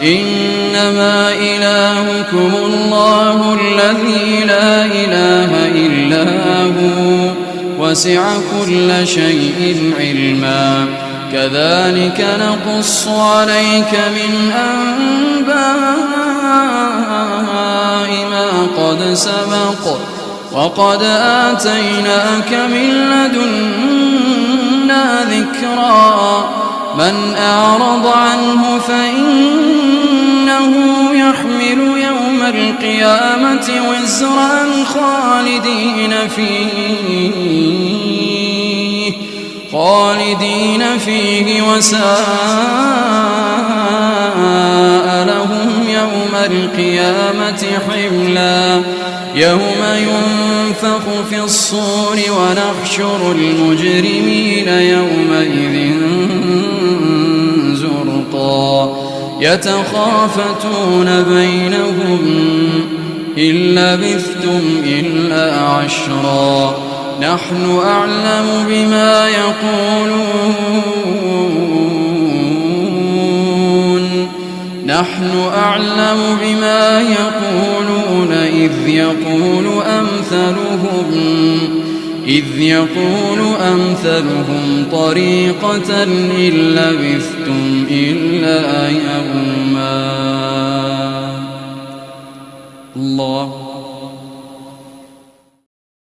إنما إلهكم الله الذي لا إله إلا هو وسع كل شيء علما كذلك نقص عليك من أنباء ما قد سبق وقد آتيناك من لدنا ذكرا من أعرض عنه فإنه يحمل يوم القيامة وزرا خالدين فيه وساء لهم يوم القيامة حملا يوم ينفخ في الصور ونحشر المجرمين يومئذ زرقا يتخافتون بينهم إن لبثتم إلا عشرا نحن أعلم بما يقولون إذ يقول أمثلهم طريقة إن لبثتم إلا يوما الله